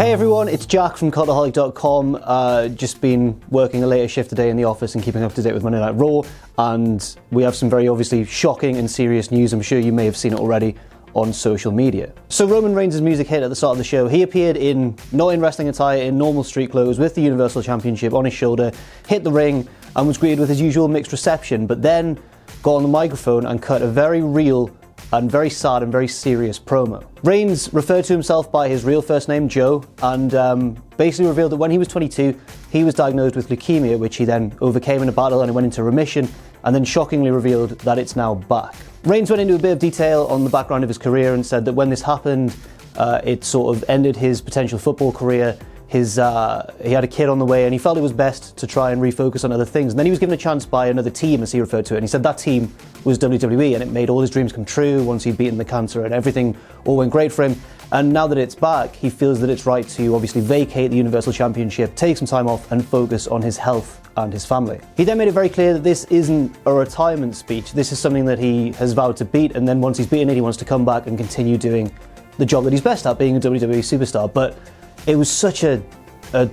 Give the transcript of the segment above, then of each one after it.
Hey everyone, it's Jack from Cultaholic.com. Just been working a later shift today in the office and keeping up to date with Monday Night Raw, and we have some very obviously shocking and serious news. I'm sure you may have seen it already on social media. So Roman Reigns' music hit at the start of the show. He appeared not in wrestling attire, in normal street clothes with the Universal Championship on his shoulder, hit the ring and was greeted with his usual mixed reception, but then got on the microphone and cut a very real and very sad and very serious promo. Reigns referred to himself by his real first name, Joe, and basically revealed that when he was 22, he was diagnosed with leukemia, which he then overcame in a battle and it went into remission, and then shockingly revealed that it's now back. Reigns went into a bit of detail on the background of his career and said that when this happened, it sort of ended his potential football career. He had a kid on the way and he felt it was best to try and refocus on other things. And then he was given a chance by another team, as he referred to it, and he said that team was WWE, and it made all his dreams come true once he'd beaten the cancer, and everything all went great for him. And now that it's back, he feels that it's right to obviously vacate the Universal Championship, take some time off and focus on his health and his family. He then made it very clear that this isn't a retirement speech. This is something that he has vowed to beat, and then once he's beaten it, he wants to come back and continue doing the job that he's best at, being a WWE superstar. But it was such a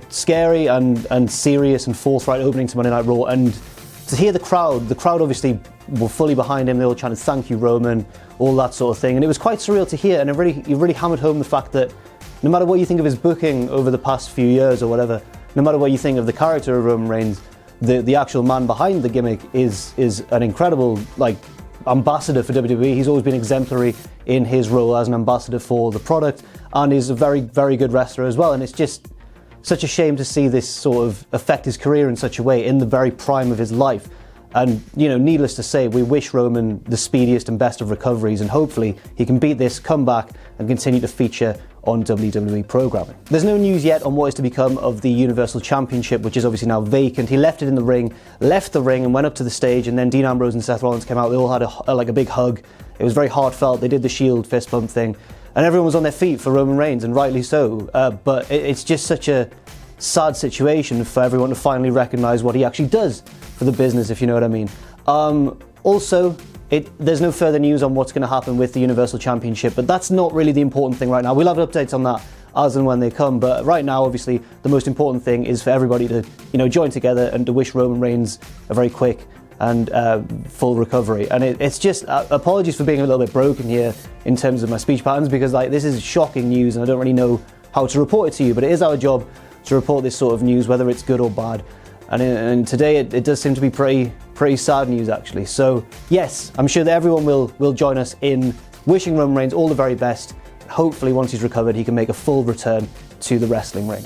scary and serious and forthright opening to Monday Night Raw, and to hear the crowd obviously were fully behind him. They all chanted "Thank you, Roman," all that sort of thing, and it was quite surreal to hear. And it really hammered home the fact that no matter what you think of his booking over the past few years or whatever, no matter what you think of the character of Roman Reigns, the actual man behind the gimmick is an incredible ambassador for WWE. He's always been exemplary in his role as an ambassador for the product, and is a very, very good wrestler as well. And it's just such a shame to see this sort of affect his career in such a way in the very prime of his life. And, needless to say, we wish Roman the speediest and best of recoveries, and hopefully he can beat this, come back, and continue to feature on WWE programming. There's no news yet on what is to become of the Universal Championship, which is obviously now vacant. He left it in the ring, left the ring and went up to the stage, and then Dean Ambrose and Seth Rollins came out. They all had a big hug. It was very heartfelt. They did the Shield fist bump thing, and everyone was on their feet for Roman Reigns, and rightly so. But it's just such a sad situation for everyone to finally recognise what he actually does for the business, if you know what I mean. Also, there's no further news on what's going to happen with the Universal Championship, but that's not really the important thing right now. We'll have updates on that as and when they come, but right now, obviously, the most important thing is for everybody to, join together and to wish Roman Reigns a very quick and full recovery. And it's just, apologies for being a little bit broken here in terms of my speech patterns, because this is shocking news and I don't really know how to report it to you, but it is our job to report this sort of news, whether it's good or bad. And today it does seem to be pretty sad news, actually. So yes, I'm sure that everyone will join us in wishing Roman Reigns all the very best. Hopefully once he's recovered, he can make a full return to the wrestling ring.